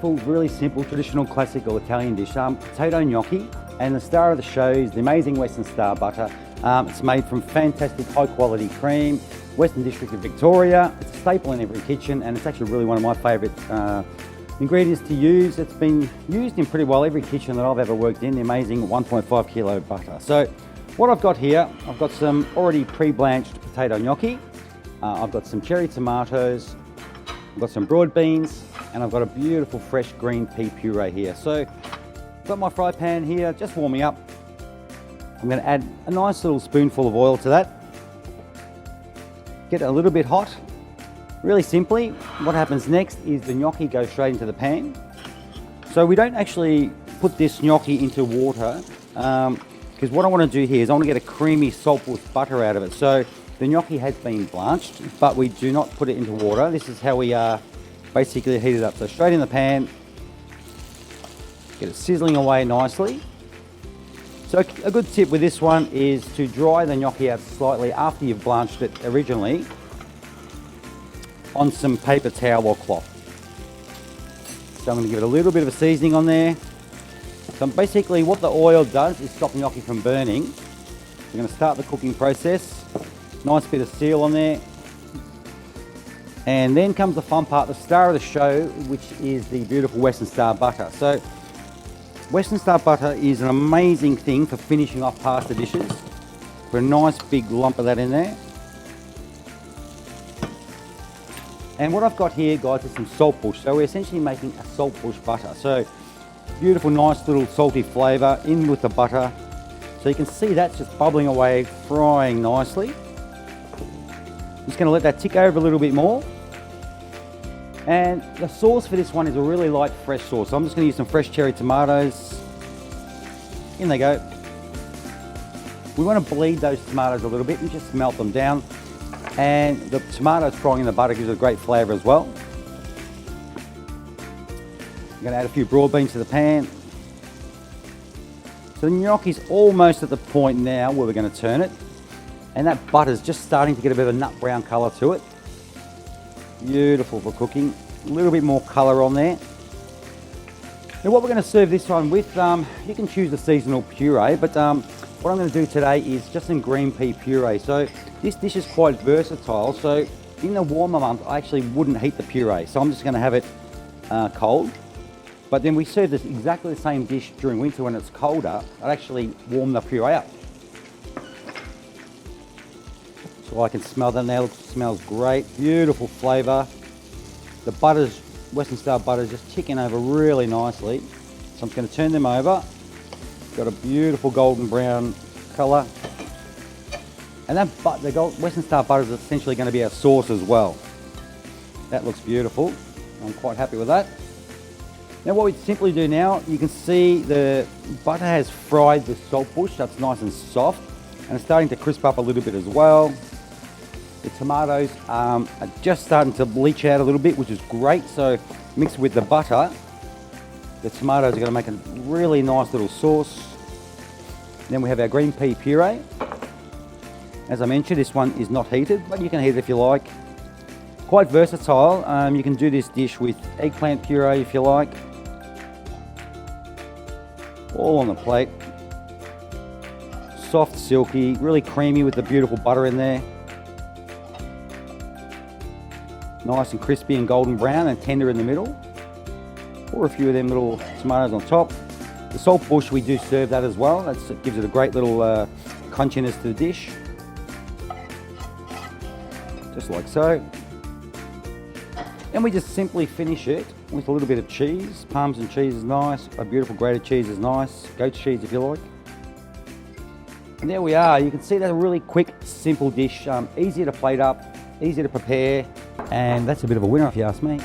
beautiful, really simple, traditional, classical Italian dish, potato gnocchi. And the star of the show is the amazing Western Star butter. It's made from fantastic, high quality cream, Western District of Victoria. It's a staple in every kitchen, and it's actually really one of my favourite ingredients to use. It's been used in pretty well every kitchen that I've ever worked in, the amazing 1.5 kilo butter. So what I've got here, I've got some already pre-blanched potato gnocchi. I've got some cherry tomatoes, I've got some broad beans, and I've got a beautiful fresh green pea puree here. So I've got my fry pan here, just warming up. I'm going to add a nice little spoonful of oil to that. Get it a little bit hot. Really simply, what happens next is the gnocchi goes straight into the pan. So we don't actually put this gnocchi into water, because what I want to do here is I want to get a creamy saltbush butter out of it. So the gnocchi has been blanched, but we do not put it into water. This is how we basically heat it up. So straight in the pan, get it sizzling away nicely. So a good tip with this one is to dry the gnocchi out slightly after you've blanched it originally on some paper towel or cloth. So I'm going to give it a little bit of a seasoning on there. So basically what the oil does is stop the gnocchi from burning. We're going to start the cooking process. Nice bit of seal on there. And then comes the fun part, the star of the show, which is the beautiful Western Star butter. So Western Star butter is an amazing thing for finishing off pasta dishes. Put a nice big lump of that in there. And what I've got here, guys, is some saltbush. So we're essentially making a saltbush butter. So beautiful, nice little salty flavour in with the butter. So you can see that's just bubbling away, frying nicely. Just going to let that tick over a little bit more. And the sauce for this one is a really light fresh sauce. So I'm just going to use some fresh cherry tomatoes. In they go. We want to bleed those tomatoes a little bit and just melt them down. And the tomatoes frying in the butter gives it a great flavour as well. I'm going to add a few broad beans to the pan. So the gnocchi's almost at the point now where we're going to turn it. And that butter's just starting to get a bit of a nut brown colour to it. Beautiful for cooking. A little bit more colour on there. Now what we're going to serve this one with, you can choose the seasonal puree, but what I'm going to do today is just some green pea puree. So this dish is quite versatile. So in the warmer month, I actually wouldn't heat the puree. So I'm just going to have it cold. But then we serve this exactly the same dish during winter when it's colder. I'd actually warm the puree up. So I can smell that now. It smells great. Beautiful flavour. The butter's, Western Star butter is just ticking over really nicely. So I'm just going to turn them over. Got a beautiful golden brown colour. And that Western Star butter is essentially going to be our sauce as well. That looks beautiful. I'm quite happy with that. Now what we simply do now, you can see the butter has fried the saltbush. That's nice and soft. And it's starting to crisp up a little bit as well. The tomatoes are just starting to bleach out a little bit, which is great. So mixed with the butter, the tomatoes are going to make a really nice little sauce. Then we have our green pea puree. As I mentioned, this one is not heated, but you can heat it if you like. Quite versatile. You can do this dish with eggplant puree if you like. All on the plate. Soft, silky, really creamy with the beautiful butter in there. Nice and crispy and golden brown and tender in the middle. Pour a few of them little tomatoes on top. The saltbush, we do serve that as well. That gives it a great little crunchiness to the dish. Just like so. And we just simply finish it with a little bit of cheese. Parmesan cheese is nice. A beautiful grated cheese is nice. Goat cheese if you like. And there we are. You can see that's a really quick, simple dish. Easy to plate up, easy to prepare. And that's a bit of a winner if you ask me.